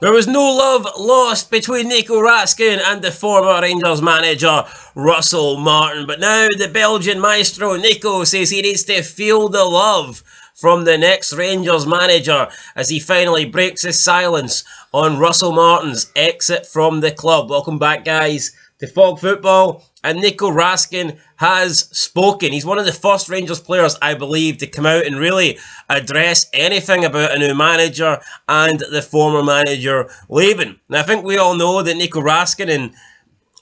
There was no love lost between Nico Raskin and the former Rangers manager Russell Martin, but now the Belgian maestro Nico says he needs to feel the love from the next Rangers manager as he finally breaks his silence on Russell Martin's exit from the club. Welcome back, guys, to Fog Football. And Nico Raskin has spoken. He's one of the first Rangers players, I believe, to come out and really address anything about a new manager and the former manager leaving. Now, I think we all know that Nico Raskin and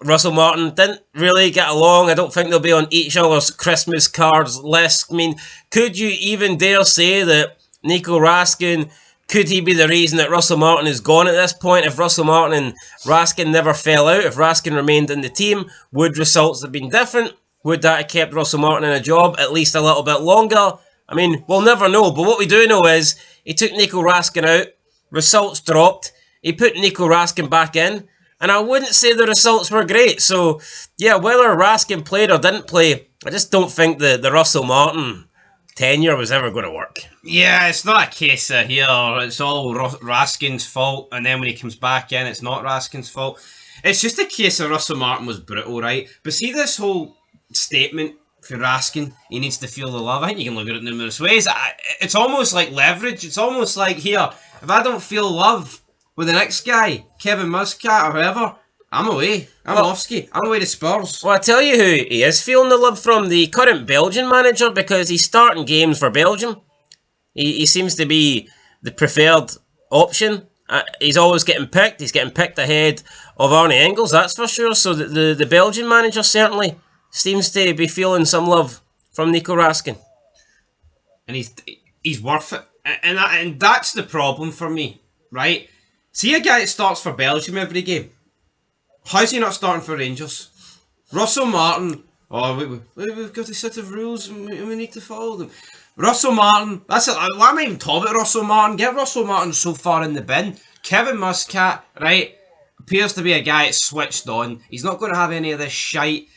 Russell Martin didn't really get along. I don't think they'll be on each other's Christmas cards list. I mean, could you even dare say that Nico Raskin, could he be the reason that Russell Martin is gone at this point? If Russell Martin and Raskin never fell out, if Raskin remained in the team, would results have been different? Would that have kept Russell Martin in a job at least a little bit longer? I mean, we'll never know. But what we do know is he took Nico Raskin out, results dropped, he put Nico Raskin back in, and I wouldn't say the results were great. So, yeah, whether Raskin played or didn't play, I just don't think the Russell Martin tenure was ever going to work. Yeah, it's not a case of here, it's all Raskin's fault, and then when he comes back in, it's not Raskin's fault. It's just a case of Russell Martin was brutal, right? But see this whole statement for Raskin, he needs to feel the love. I think you can look at it numerous ways. It's almost like leverage. It's almost like, here, if I don't feel love with the next guy, Kevin Muscat or whoever, I'm away. I'm Lofsky. I'm away to Spurs. Well, I tell you who he is feeling the love from, the current Belgian manager, because he's starting games for Belgium. He seems to be the preferred option. He's always getting picked. He's getting picked ahead of Arne Engels, that's for sure. So the Belgian manager certainly seems to be feeling some love from Nico Raskin. And he's worth it. And that's the problem for me, right? See a guy that starts for Belgium every game. How's he not starting for Rangers? Russell Martin, we've got a set of rules and we need to follow them. Russell Martin, that's it. Why am I even talking about Russell Martin? Get Russell Martin so far in the bin. Kevin Muscat, right, appears to be a guy that's switched on. He's not going to have any of this shite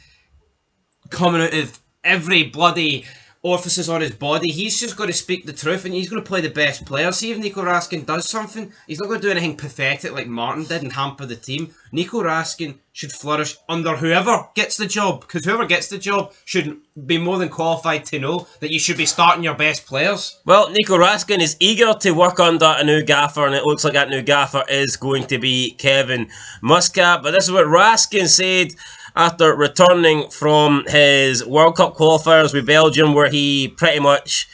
coming out of every bloody orifices on his body. He's just going to speak the truth and he's going to play the best player. See if Nico Raskin does something, he's not going to do anything pathetic like Martin did and hamper the team. Nico Raskin should flourish under whoever gets the job, because whoever gets the job should be more than qualified to know that you should be starting your best players. Well, Nico Raskin is eager to work under a new gaffer, and it looks like that new gaffer is going to be Kevin Muscat. But this is what Raskin said after returning from his World Cup qualifiers with Belgium, where he pretty much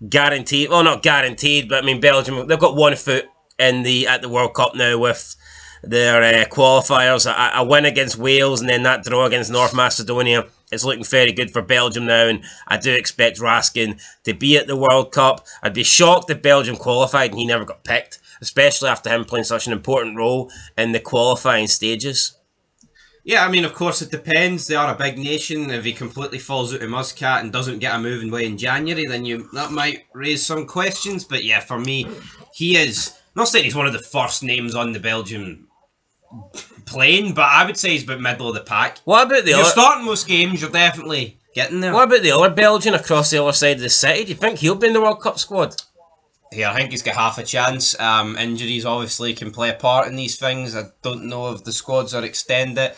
guaranteed, well, not guaranteed, but I mean, Belgium, they've got 1 foot at the World Cup now with their qualifiers. A win against Wales and then that draw against North Macedonia. It's looking very good for Belgium now, and I do expect Raskin to be at the World Cup. I'd be shocked if Belgium qualified and he never got picked, especially after him playing such an important role in the qualifying stages. Yeah, I mean, of course, it depends. They are a big nation. If he completely falls out of Muscat and doesn't get a moving way in January, then that might raise some questions. But yeah, for me, he is, I'm not saying he's one of the first names on the Belgium plane, but I would say he's about middle of the pack. What about You're starting most games, you're definitely getting there. What about the other Belgian across the other side of the city? Do you think he'll be in the World Cup squad? Yeah, I think he's got half a chance. Injuries obviously can play a part in these things. I don't know if the squads are extended.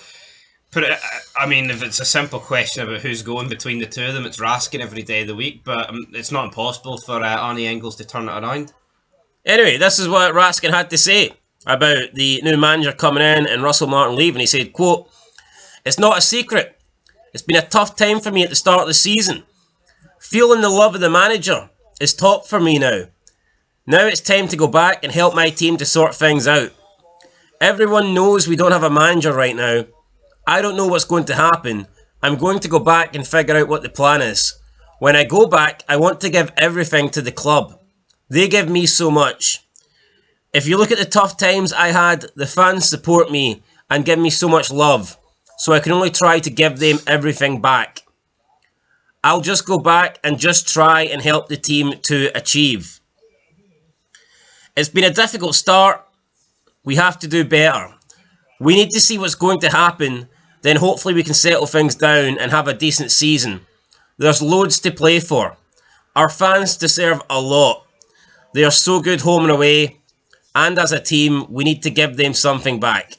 I mean, if it's a simple question about who's going between the two of them, it's Raskin every day of the week, but it's not impossible for Arne Engels to turn it around. Anyway, this is what Raskin had to say about the new manager coming in and Russell Martin leaving. He said, quote, "It's not a secret. It's been a tough time for me at the start of the season. Feeling the love of the manager is top for me now. Now it's time to go back and help my team to sort things out. Everyone knows we don't have a manager right now. I don't know what's going to happen. I'm going to go back and figure out what the plan is. When I go back, I want to give everything to the club. They give me so much. If you look at the tough times I had, the fans support me and give me so much love, so I can only try to give them everything back. I'll just go back and just try and help the team to achieve. It's been a difficult start. We have to do better. We need to see what's going to happen. Then hopefully we can settle things down and have a decent season. There's loads to play for. Our fans deserve a lot. They are so good home and away. and as a team, we need to give them something back.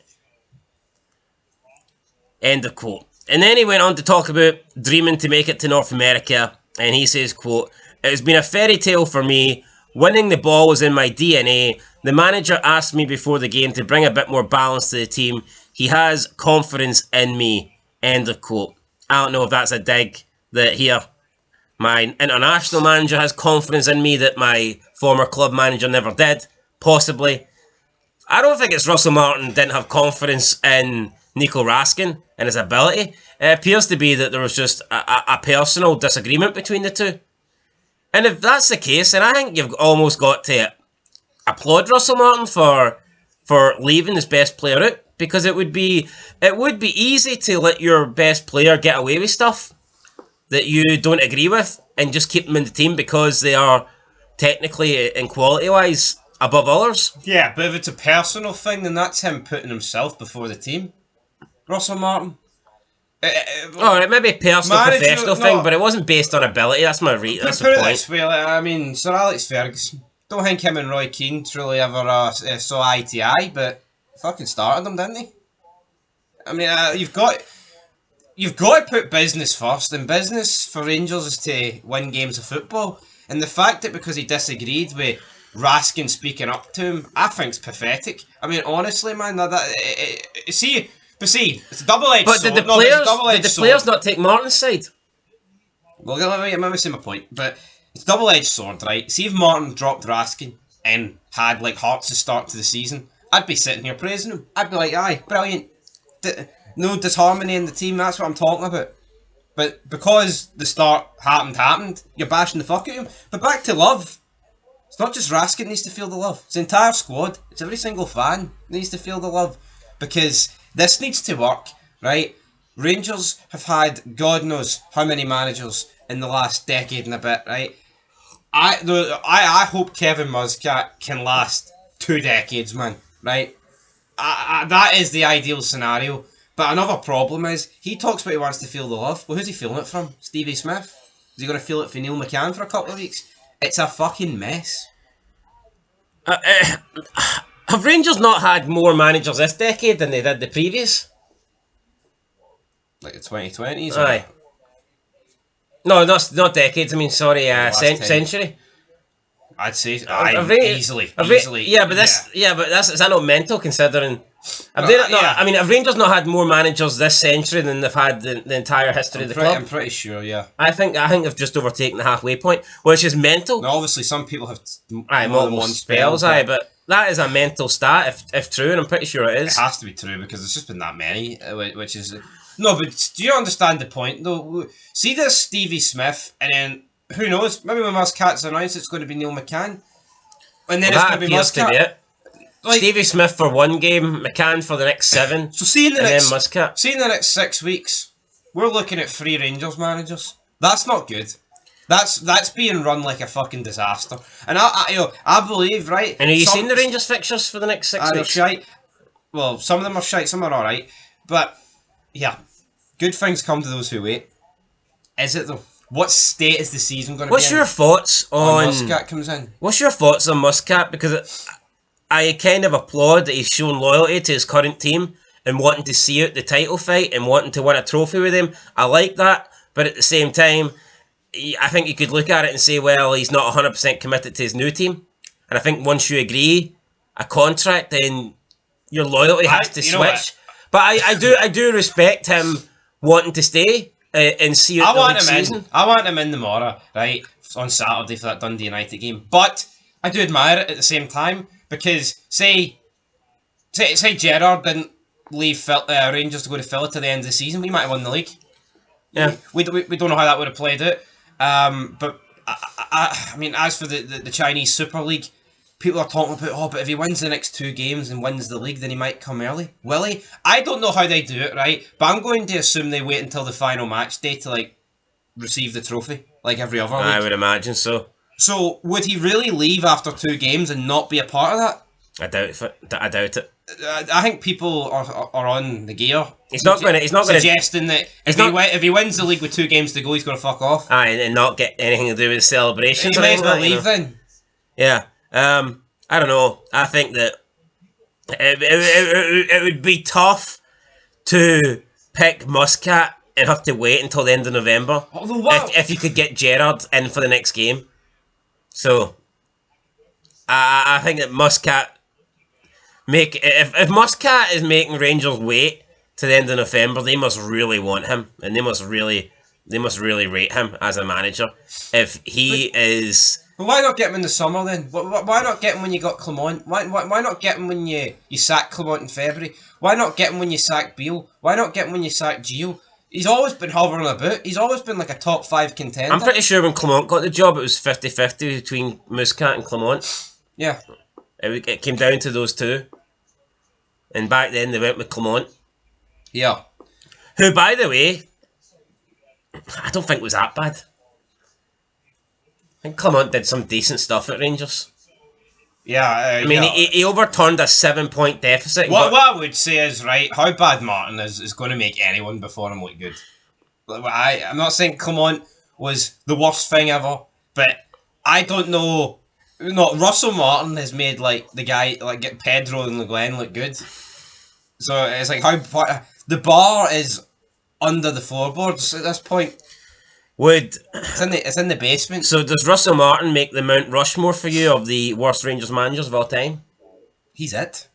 End of quote. And then he went on to talk about dreaming to make it to North America, and he says, quote, "It has been a fairy tale for me. Winning the ball was in my DNA. The manager asked me before the game to bring a bit more balance to the team. He has confidence in me." End of quote. I don't know if that's a dig that here my international manager has confidence in me that my former club manager never did. Possibly. I don't think it's Russell Martin didn't have confidence in Nico Raskin and his ability. It appears to be that there was just a personal disagreement between the two. And if that's the case, then I think you've almost got to applaud Russell Martin for leaving his best player out, because it would be easy to let your best player get away with stuff that you don't agree with and just keep them in the team because they are technically and quality-wise above others. Yeah, but if it's a personal thing, then that's him putting himself before the team. Russell Martin. It may be a personal, professional thing, but it wasn't based on ability. That's my that's the point. This way, I mean, Sir Alex Ferguson. Don't think him and Roy Keane truly ever saw eye to eye, but fucking started them, didn't he? I mean, you've got to put business first, and business for Rangers is to win games of football. And the fact that because he disagreed with Raskin speaking up to him, I think's pathetic. I mean, honestly, man, see, it's a double-edged sword. But did the players not take Martin's side? Well, let me say my point. But it's a double-edged sword, right? See if Martin dropped Raskin and had like Hearts' start to the season, I'd be sitting here praising him. I'd be like, aye, brilliant. No disharmony in the team, that's what I'm talking about. But because the start happened, you're bashing the fuck out of him. But back to love. It's not just Raskin needs to feel the love. It's the entire squad. It's every single fan needs to feel the love. Because this needs to work, right? Rangers have had God knows how many managers in the last decade and a bit, right? I hope Kevin Muscat can last 2 decades, man, right? That is the ideal scenario. But another problem is, he talks about he wants to feel the love. Well, who's he feeling it from? Stevie Smith? Is he going to feel it for Neil McCann for a couple of weeks? It's a fucking mess. Have Rangers not had more managers this decade than they did the previous? Like the 2020s? Aye. No, not decades. I mean, sorry, century. I'd say easily. Yeah, but is that not mental considering? Have Rangers not had more managers this century than they've had the entire history of the club? I'm pretty sure, yeah. I think they've just overtaken the halfway point, which is mental. Now, obviously, some people have more than one spells, but that is a mental stat, if true, and I'm pretty sure it is. It has to be true because there's just been that many, which is... No, but do you understand the point, though? See this Stevie Smith, and then, who knows, maybe when Muscat's announced it's going to be Neil McCann. And then it's going to be Muscat. Like, Stevie Smith for 1 game, McCann for the next 7, so see in the then Muscat. See in the next 6 weeks, we're looking at 3 Rangers managers. That's not good. That's being run like a fucking disaster. And I believe, right? And have you seen the Rangers fixtures for the next 6 weeks? Shite. Well, some of them are shite, some are alright. But, yeah, good things come to those who wait. Is it though? What state is the season going to be in? What's your thoughts on... Muscat comes in? What's your thoughts on Muscat? Because I kind of applaud that he's shown loyalty to his current team and wanting to see out the title fight and wanting to win a trophy with him. I like that, but at the same time, I think you could look at it and say, well, he's not 100% committed to his new team. And I think once you agree a contract, then your loyalty has to switch. But I do respect him wanting to stay and see out the season. I want him in tomorrow, right, on Saturday for that Dundee United game. But I do admire it at the same time. Because, say Gerrard didn't leave Rangers to go to Villa to the end of the season, we might have won the league. Yeah. We don't know how that would have played out. But, I mean, as for the Chinese Super League, people are talking about, but if he wins the next 2 games and wins the league, then he might come early. Will he? I don't know how they do it, right? But I'm going to assume they wait until the final match day to, receive the trophy, like every other league. I would imagine so. So, would he really leave after 2 games and not be a part of that? I doubt it. I think people are on the gear. He's not going to suggesting that if he wins the league with 2 games to go, he's going to fuck off. And not get anything to do with the celebrations. He may as well leave then. Yeah. I don't know. I think that it would be tough to pick Muscat and have to wait until the end of November if you could get Gerrard in for the next game. So I think that Muscat if Muscat is making Rangers wait to the end of November, they must really want him, and they must really rate him as a manager. If he is. But why not get him in the summer then? Why not get him when you got Clement? Why not get him when you sack Clement in February? Why not get him when you sack Beale? Why not get him when you sack Gio? He's always been hovering about. He's always been like a top 5 contender. I'm pretty sure when Clement got the job, it was 50-50 between Muscat and Clement. Yeah. It came down to those two. And back then, they went with Clement. Yeah. Who, by the way, I don't think was that bad. I think Clement did some decent stuff at Rangers. Yeah, I mean, he overturned a 7-point deficit. What I would say is, right, how bad Martin is going to make anyone before him look good. I'm not saying Clement was the worst thing ever, but I don't know. No, Russell Martin has made like the guy like get Pedro and Le Guen look good. So it's like how the bar is under the floorboards at this point. It's in the basement. So does Russell Martin make the Mount Rushmore for you of the worst Rangers managers of all time? He's it.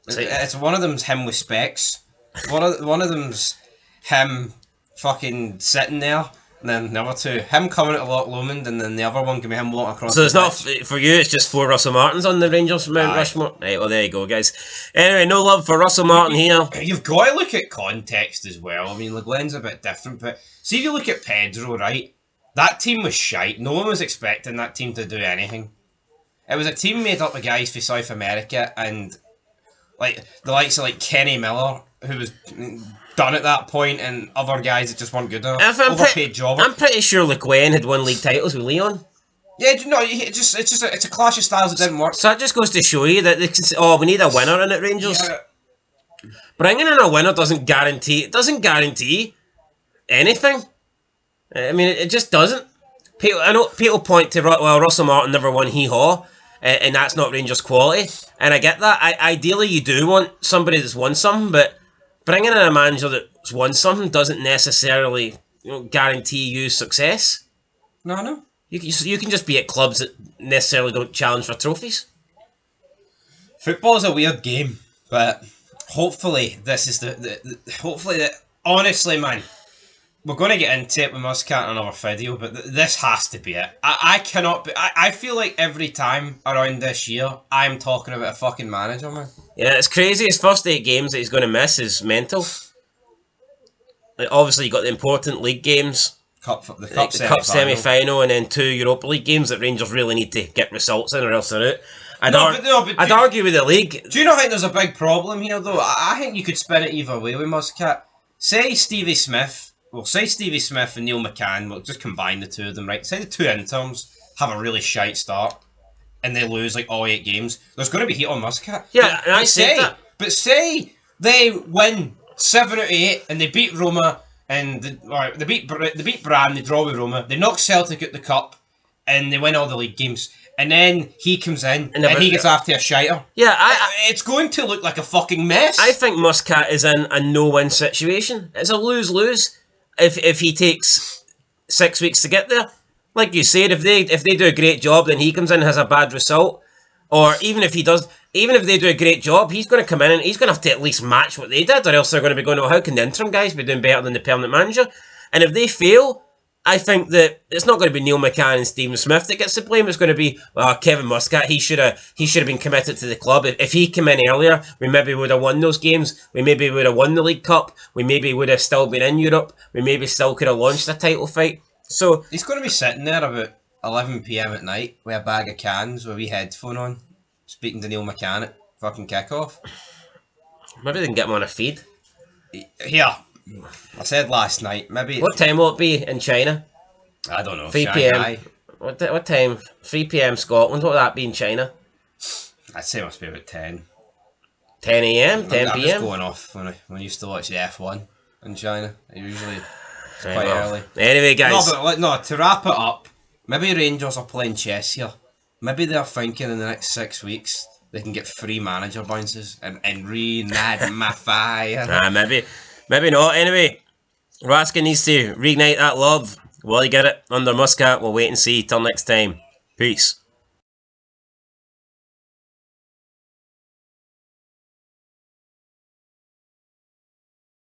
It's one of them's him with specs. One of them's him fucking sitting there, and then the other two him coming out of Loch Lomond, and then the other one can be him walking across. So it's not for you. It's just 4 Russell Martins on the Rangers Mount Rushmore. Right. Well, there you go, guys. Anyway, no love for Russell Martin here. You've got to look at context as well. I mean, Le Guen's a bit different, but see if you look at Pedro, right? That team was shite. No one was expecting that team to do anything. It was a team made up of guys from South America and like the likes of like Kenny Miller, who was done at that point, and other guys that just weren't good enough. Overpaid jobber. I'm pretty sure Le Guen had won league titles with Leon. Yeah, no, it's a clash of styles that didn't work. So that just goes to show you that we need a winner in it, Rangers. Yeah. Bringing in a winner doesn't guarantee anything. I mean, it just doesn't. I know people point to, well, Russell Martin never won hee-haw, and that's not Rangers quality. And I get that. Ideally, you do want somebody that's won something, but bringing in a manager that's won something doesn't necessarily guarantee you success. No. You can just be at clubs that necessarily don't challenge for trophies. Football's a weird game, but hopefully this is honestly, man, we're going to get into it with Muscat in another video, but this has to be it. I cannot be... I feel like every time around this year, I'm talking about a fucking manager, man. Yeah, it's crazy. His first 8 games that he's going to miss is mental. Like, obviously, you got the important league games. The cup semi-final, and then 2 Europa League games that Rangers really need to get results in, or else they're out. I'd argue with the league. Do you not think there's a big problem here, though? I think you could spin it either way with Muscat. Say Stevie Smith and Neil McCann, we'll just combine the two of them, right? Say the 2 interims have a really shite start and they lose like all 8 games. There's going to be heat on Muscat. Yeah, and I say that. But say they win 7 out of 8 and they beat Roma and they beat Brann, they draw with Roma, they knock Celtic out the cup and they win all the league games. And then he comes in and he gets after a shiter. Yeah, it's going to look like a fucking mess. I think Muscat is in a no-win situation. It's a lose-lose. If he takes 6 weeks to get there, like you said, if they do a great job, then he comes in and has a bad result, or even if they do a great job, he's going to come in and he's going to have to at least match what they did, or else they're going to be going, well, how can the interim guys be doing better than the permanent manager? And if they fail, I think that it's not going to be Neil McCann and Stephen Smith that gets the blame. It's going to be Kevin Muscat. He should have been committed to the club. If he came in earlier, we maybe would have won those games. We maybe would have won the League Cup. We maybe would have still been in Europe. We maybe still could have launched a title fight. So he's going to be sitting there about 11 PM at night with a bag of cans with a wee headphone on, speaking to Neil McCann at fucking kickoff. Maybe they can get him on a feed. Yeah. I said last night, maybe... What time will it be in China? I don't know. 3 PM. What time? 3 PM Scotland. What would that be in China? I'd say it must be about 10. 10 AM? 10 PM? I'm just going off when I used to watch the F1 in China. Usually it's quite early. Anyway, guys. No, to wrap it up, maybe Rangers are playing chess here. Maybe they're thinking in the next 6 weeks they can get 3 manager bounces and reignite my fire. Maybe not. Anyway, Raskin needs to reignite that love. Will he get it under Muscat? We'll wait and see. Till next time. Peace.